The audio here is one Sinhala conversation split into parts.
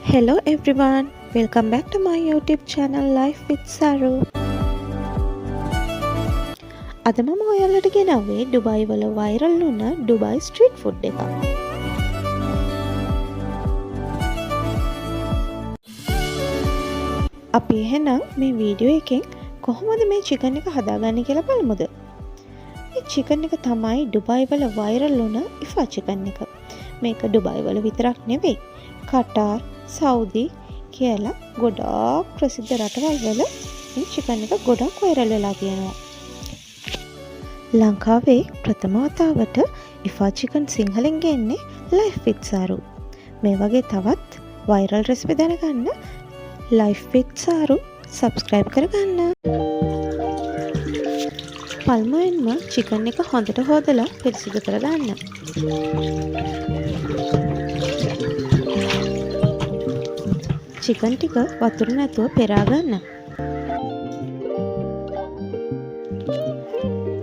Hello everyone, welcome back to my YouTube channel Life with Saru. අද මම ඔයාලට ගෙනාවේ ඩුබායි වල වෛරල් වුණ ඩුබායි ස්ට්‍රීට් ෆුඩ් එකක්. අපි එහෙනම් මේ වීඩියෝ එකෙන් කොහොමද මේ චිකන් එක හදාගන්නේ කියලා බලමුද? මේ චිකන් එක තමයි ඩුබායි වල වෛරල් වුණ ඉෆා චිකන් එක. මේක ඩුබායි වල විතරක් නෙවෙයි, කටාර්, සෞදි කියලා ගොඩාක් ප්‍රසිද්ධ රටවල් වල මේ චිකන් එක ගොඩක් වෛරල් වෙලා තියෙනවා. ලංකාවේ ප්‍රථම වතාවට ඉෆා චිකන් සිංහලෙන් ගන්නේ Life with Saru. මේ වගේ තවත් වෛරල් රෙසිපි දැනගන්න Life with Saru subscribe කරගන්න. පළමුවෙන්ම චිකන් එක හොඳට හොදලා පිරිසිදු කරගන්න. චිකන් ටික වතුර නැතුව පෙරා ගන්න.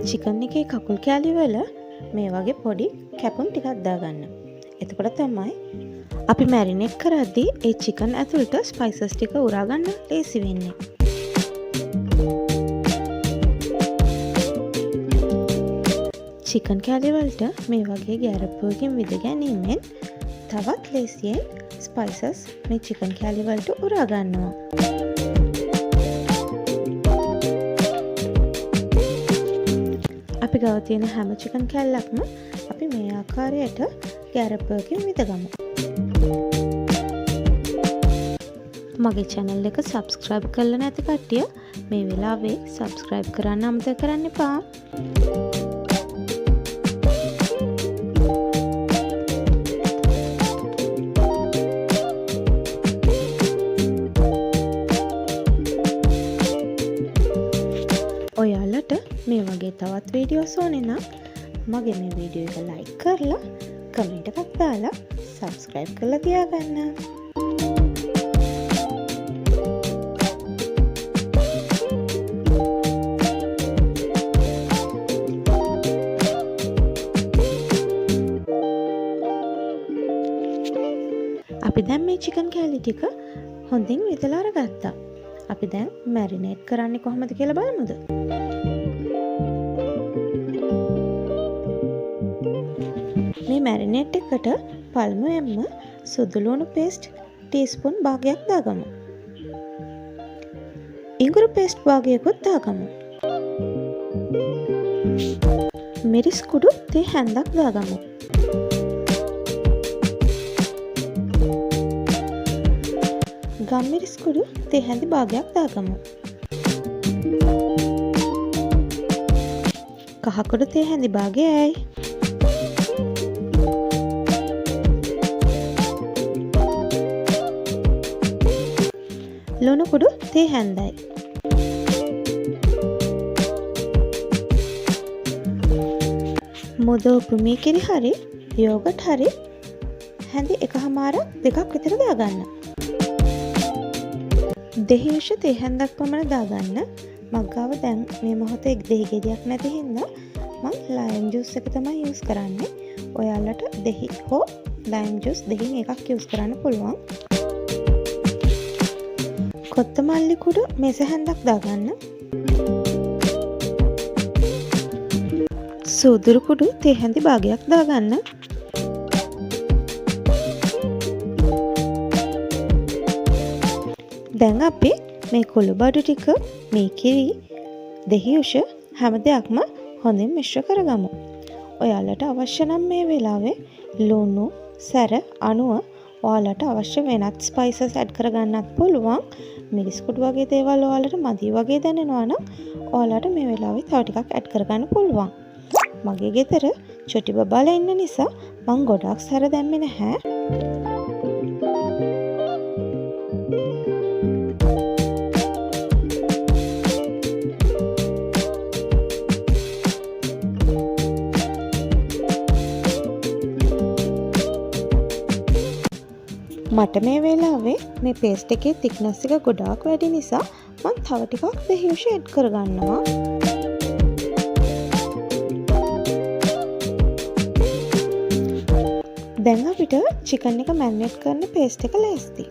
චිකන් එකේ කකුල් කැලි වල මේ වගේ පොඩි කැපුම් ටිකක් දාගන්න. එතකොට තමයි අපි මැරිනේට් කරද්දී ඒ චිකන් ඇතුළට ස්පයිසස් ටික උරා ගන්න ලේසි වෙන්නේ. චිකන් කැලි වලට මේ වගේ ගැරප්පුවකින් විද ගැනීමෙන් තවත් ලේසියෙන් ස්පයිසස් මේ චිකන් කැලි වලට උරා ගන්නවා. අපි ගාව තියෙන හැම චිකන් කැල්ලක්ම අපි මේ ආකාරයට ගැරප්පුවකින් විදගමු. මගේ channel එක subscribe කරලා නැති කට්ටිය මේ වෙලාවේ subscribe කරන්න අමතක කරන්න එපා. ඔයාලට මේ වගේ තවත් වීඩියෝස් ඕනේ නම් මගේ මේ වීඩියෝ එක ලයික් කරලා කමෙන්ට් එකක් දාලා subscribe කරලා තියාගන්න. අපි දැන් මේ චිකන් කෑලි ටික හොඳින් විදලා අරගත්තා. අපි දැන් මැරිනේට් කරන්නේ කොහොමද කියලා බලමුද? මේ මැරිනේට් එකට පළමුවෙන්ම සුදු ලුණු පේස්ට් ටීස්පූන් භාගයක් දාගමු. ඉඟුරු පේස්ට් භාගයකුත් දාගමු. මිරිස් කුඩු තේ හැන්දක් දාගමු. ගම්මිරිස් කුඩු තේ හැඳි භාගයක් දාගමු. කහ කුඩු තේ හැඳි භාගයයි. ලුණු කුඩු තේ හැන්දයි. මුදෝපු මීකිරි හරි යෝගට් හරි හැඳි එකහමාරක් දෙකක් විතර දාගන්න. දෙහි යුෂ තේ හැන්දක් පමණ දාගන්න. මග්ගාව දැන් මේ මොහොතේ දෙහි ගෙඩියක් නැති හින්දා මම ලයිම් ජූස් එක තමයි යූස් කරන්නේ. ඔයාලට දෙහි හෝ ලයිම් ජූස් දෙකෙන් එකක් යූස් කරන්න පුළුවන්. කොත්තමල්ලි කුඩු මෙස හැන්දක් දාගන්න. සූදුරු කුඩු තේ හැඳි භාගයක් දාගන්න. දැන් අපි මේ කුළු බඩු ටික, මේ කිරි, දෙහි යුෂ හැම දෙයක්ම හොඳින් මිශ්‍ර කරගමු. ඔයාලට අවශ්‍ය නම් මේ වෙලාවේ ලුණු, සැර අණුව ඔයාලට අවශ්‍ය වෙනත් ස්පයිසස් ඇඩ් කරගන්නත් පුළුවන්. මිරිස් කුඩු වගේ දේවල් ඔයාලට මදි වගේ දැනෙනවා නම් ඔයාලට මේ වෙලාවේ තව ටිකක් ඇඩ් කරගන්න පුළුවන්. මගේ ගෙදර චොටි බබාලා ඉන්න නිසා මම ගොඩාක් සැර දැම්මේ නැහැ. මට මේ වෙලාවේ මේ පේස්ට් එකේ thickness එක ගොඩාක් වැඩි නිසා මම තව ටිකක් දෙහි යුෂ ඇඩ් කරගන්නවා. දැන් අපිට චිකන් එක මැරිනේට් කරන පේස්ට් එක ලෑස්ති.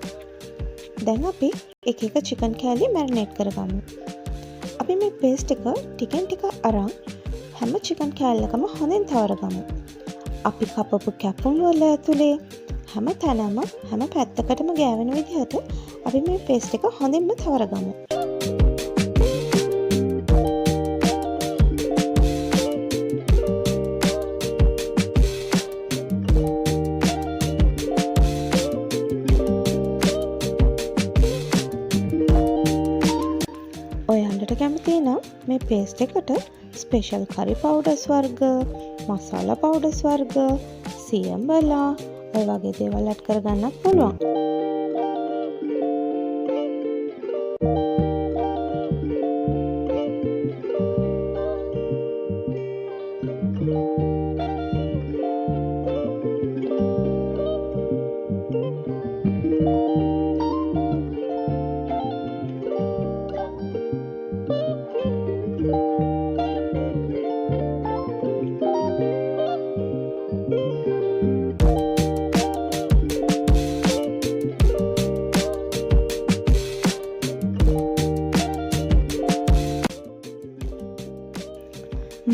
දැන් අපි එක එක චිකන් කෑලි මැරිනේට් කරගමු. අපි මේ පේස්ට් එක ටිකෙන් ටික අරන් හැම චිකන් කෑල්ලකම හොඳින් තවරගමු. අපි කපපු කැපුම් වල ඇතුලේ හැම තැනම හැම පැත්තකටම ගෑවෙන විදිහට අපි මේ පේස්ට් එක හොඳින්ම තවරගමු. ඔයන්ට කැමති නම් මේ පේස්ට් එකට ස්පෙෂල් කරි පවුඩර්ස් වර්ග, මසාලා පවුඩර්ස් වර්ග, සියඹලා ඔය වගේ දේවල් ඇඩ් කරගන්නත් පුළුවන්.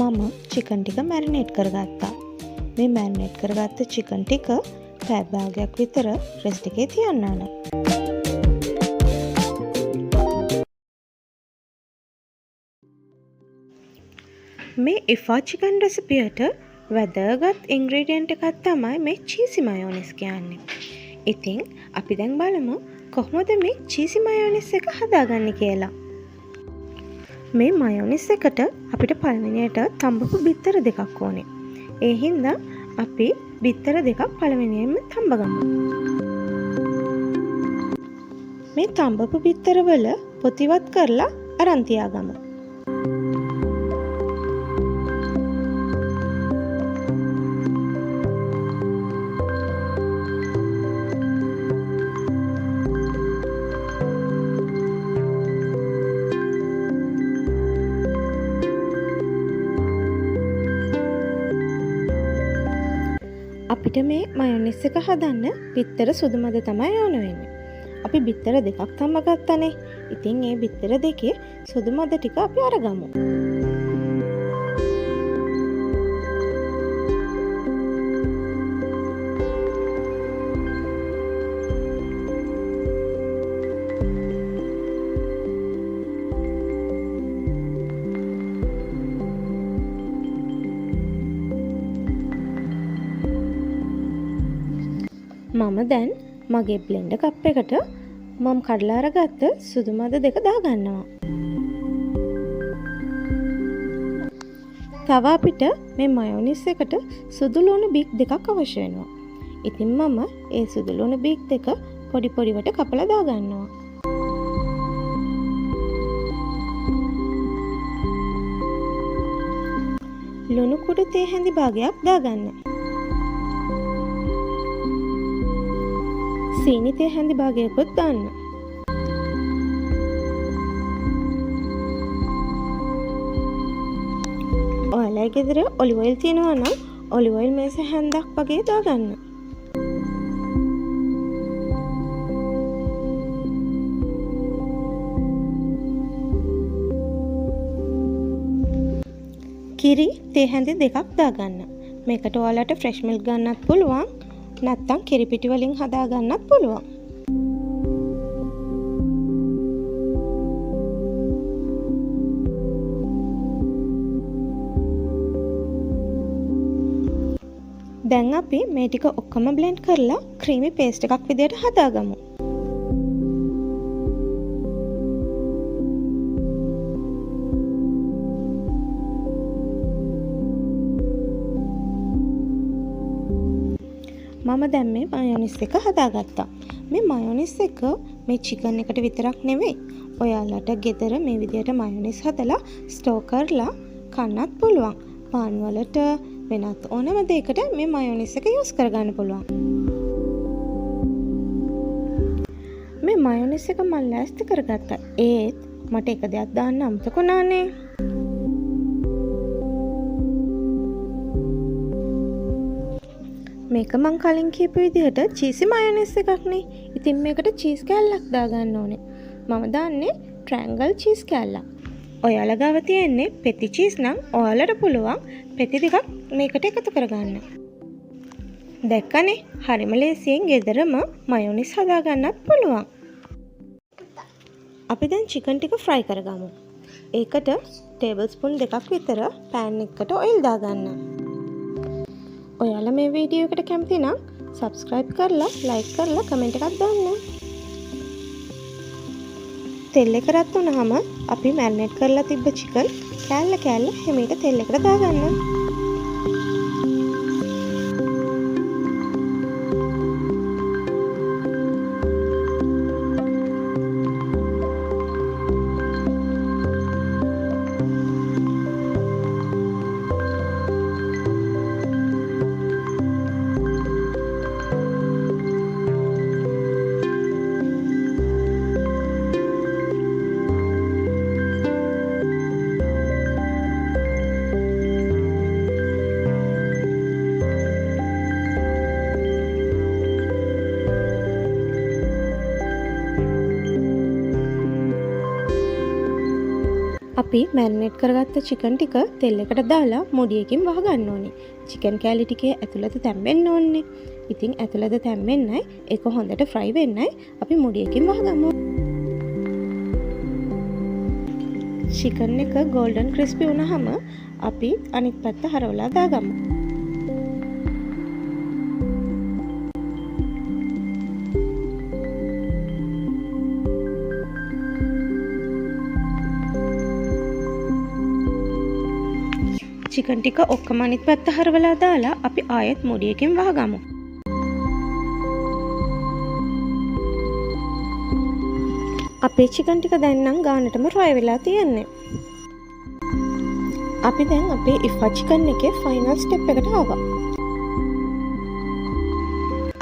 මම චිකන් ටික මැරිනේට් කරගත්තා. මේ මැරිනේට් කරගත්ත චිකන් ටික පැය භාගයක් විතර රෙස්ට් එකේ තියන්න ඕන. මේ ඉෆා චිකන් රෙසිපියට වැදගත් ඉන්ග්‍රීඩියන්ට් එකක් තමයි මේ චීසි මයෝනිස් කියන්නේ. ඉතින් අපි දැන් බලමු කොහොමද මේ චීසි මයෝනිස් එක හදාගන්නේ කියලා. මේ මයෝනිස් එකට අපිට පළවෙනියට තඹපු බිත්තර දෙකක් ඕනේ. ඒ හින්දා අපි බිත්තර දෙකක් පළවෙනියෙන්ම තඹගමු. මේ තඹපු බිත්තර වල පොතිවත් කරලා අරන් තියාගමු. අපිට මේ මයොනයිස් එක හදන්න බිත්තර සුදු මද තමයි ඕන වෙන්නේ. අපි බිත්තර දෙකක් තඹගත්තනේ. ඉතින් ඒ බිත්තර දෙකේ සුදු මද ටික අපි අරගමු. මම දැන් මගේ බ්ලෙන්ඩර් කප් එකට මම කඩලා අරගත්ත සුදු මද දෙක දාගන්නවා. තව අපිට මේ මයොනයිස් එකට සුදු ලුණු බික් දෙකක් අවශ්‍ය වෙනවා. ඉතින් මම ඒ සුදු ලුණු බික් දෙක පොඩි පොඩිවට කපලා දාගන්නවා. ලුණු කුඩු තේ හැඳි භාගයක් දාගන්න. සීනි තේ හැඳි භාගයකුත් දාන්න. ඔයාලගේ ගෙදර ඔලිව් ඔයිල් තියෙනවා නම් ඔලිව් ඔයිල් මේස හැන්දක් වගේ දාගන්න. කිරි තේ හැඳි දෙකක් දාගන්න. මේකට ඔයාලට ෆ්‍රෙෂ් මිල්ක් ගන්නත් පුළුවන්. නැත්තම් කිරි පිටි වලින් හදා ගන්නත් පුළුවන්. දැන් අපි මේ ටික ඔක්කොම බ්ලෙන්ඩ් කරලා ක්‍රීමි පේස්ට් එකක් විදියට හදාගමු. මම දැන් මේ මයොනයිස් එක හදාගත්තා. මේ මයොනයිස් එක මේ චිකන් එකට විතරක් නෙවෙයි. ඔයාලට ගෙදර මේ විදියට මයොනයිස් හදලා ස්ටෝර් කරලා කන්නත් පුළුවන්. පාන් වලට වෙනත් ඕනම දෙයකට මේ මයොනයිස් එක යූස් කරගන්න පුළුවන්. මේ මයොනයිස් එක මම ලෑස්ති කරගත්තා. ඒත් මට එක දෙයක් දාන්න අමතක වුණානේ. මේක මං කලින් කියපු විදිහට චීසි මයොනයිස් එකක් නේ. ඉතින් මේකට චීස් කෑල්ලක් දාගන්න ඕනේ. මම දාන්නේ ට්‍රැන්ගල් චීස් කෑල්ලක්. ඔයාලා ගාව තියෙන්නේ පෙති චීස් නම් ඔයාලට පුළුවන් පෙති දෙකක් මේකට එකතු කරගන්න. දැක්කනේ හරිම ලේසියෙන් ගෙදරම මයොනයිස් හදාගන්නත් පුළුවන්. අපි දැන් චිකන් ටික ෆ්‍රයි කරගමු. ඒකට ටේබල් ස්පූන් 2ක් විතර පෑන් එකකට ඔයිල් දාගන්න. ඔයාලා මේ වීඩියෝ එකට කැමති නම් සබ්ස්ක්‍රයිබ් කරලා ලයික් කරලා කමෙන්ට් එකක් දාන්න. තෙල් එක රත් වුණාම අපි මැරිනේට් කරලා තිබ්බ චිකන් කෑල්ල හැමීට තෙල් එකට දාගන්න. අපි මැරිනේට් කරගත්ත චිකන් ටික තෙල් එකට දාලා මුඩියකින් වහගන්න ඕනේ. චිකන් කෑලි ටිකේ ඇතුළත තැම්බෙන්න ඕනේ. ඉතින් ඇතුළත තැම්බෙන්නයි ඒක හොඳට ෆ්‍රයි වෙන්නයි අපි මුඩියකින් වහගමු. චිකන් එක ගෝල්ඩන් ක්‍රිස්පි වුණාම අපි අනිත් පැත්ත හරවලා දාගමු. චිකන් ටික ඔක්කොම අනිත් පැත්ත හරවලා දාලා අපි ආයෙත් මුඩියකින් වහගමු. අපේ චිකන් ටික දැන් නම් ගානටම ෆ්‍රයි වෙලා තියෙන්නේ. අපි දැන් අපේ ඉෆා චිකන් එකේ ෆයිනල් ස්ටෙප් එකට ආවා.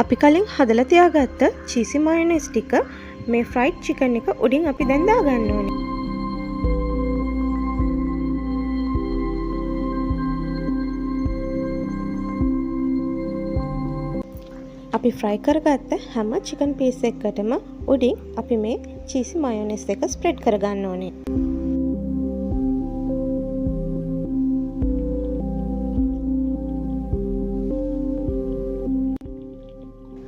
අපි කලින් හදලා තියාගත්ත චීසි මයොනයිස් ටික මේ ෆ්‍රයිඩ් චිකන් එක උඩින් අපි දැන් දාගන්න ඕනේ. අපි ෆ්‍රයි කරගත්ත හැම චිකන් පීස් එකකටම උඩින් අපි මේ චීසි මයොනයිස් එක ස්ප්‍රෙඩ් කරගන්න ඕනේ.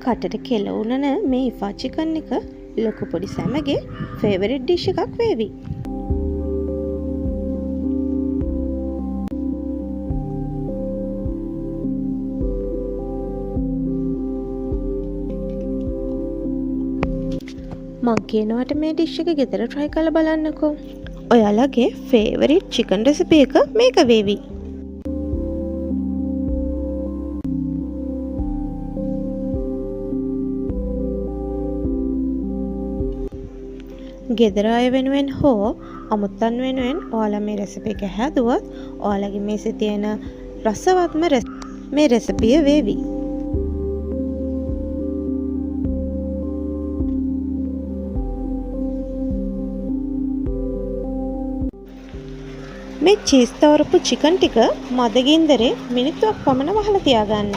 කටට කෙලවුණන මේ ඉෆා චිකන් එක ලොකු පොඩි සැමගේ ෆේවරිට් ඩිෂ් එකක් වේවි. මං කියනවට මේ ඩිෂ් එක ගෙදර try කරලා බලන්නකෝ. ඔයාලගේ favorite chicken recipe එක මේක වේවි. ගෙදර අය වෙනුවෙන් හෝ අමුත්තන් වෙනුවෙන් ඔයාලා මේ රෙසිපි එක හැදුවොත් ඔයාලගේ මේසේ තියෙන රසවත්ම මේ රෙසිපිය වේවි. මේ චීස් තවරපු චිකන් ටික මද ගින්දරේ මිනිත්තුවක් පමණ වහලා තියාගන්න.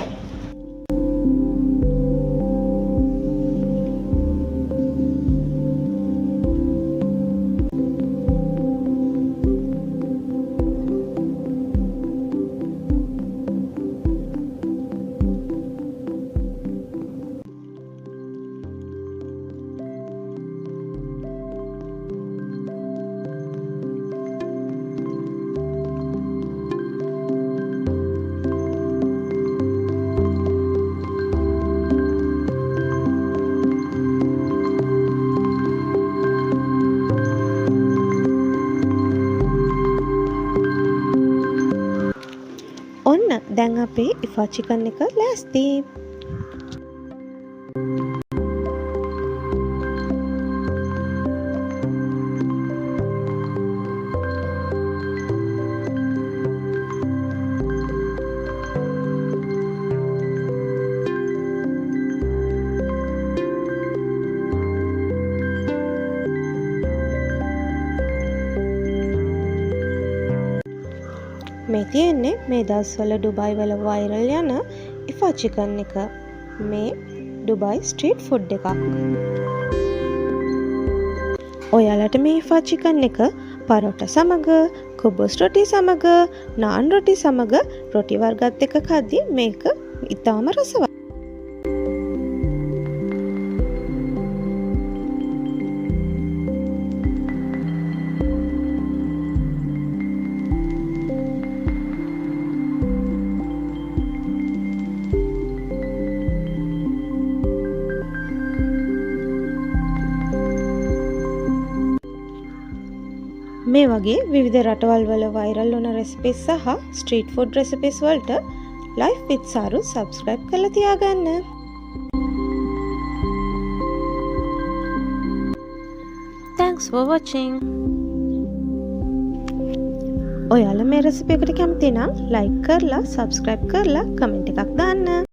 ඔන්න දැන් අපේ ඉෆා චිකන් එක ලෑස්ති. මේ තියෙන්නේ මේ දවස්වල ඩුබායි වල වෛරල් යන ඉෆා මීෆා චිකන් එක. මේ ඩුබයි ස්ට්‍රීට් ෆුඩ් එකක්. ඔයාලට මීෆා චිකන් එක පරෝටා සමග, කුබුස් රොටි සමග, නාන් රොටි සමග රොටි වර්ගත් එක්ක කද්දී මේක ඉතාම රසවත්. මේ වගේ විවිධ රටවල් වල වෛරල් වන රෙසිපීස් සහ ස්ට්‍රීට් ෆුඩ් රෙසිපීස් වලට Life with Saru subscribe කරලා තියාගන්න. Thanks for watching. ඔයාලා මේ රෙසිපි එකට කැමති නම් like කරලා subscribe කරලා comment එකක් දාන්න.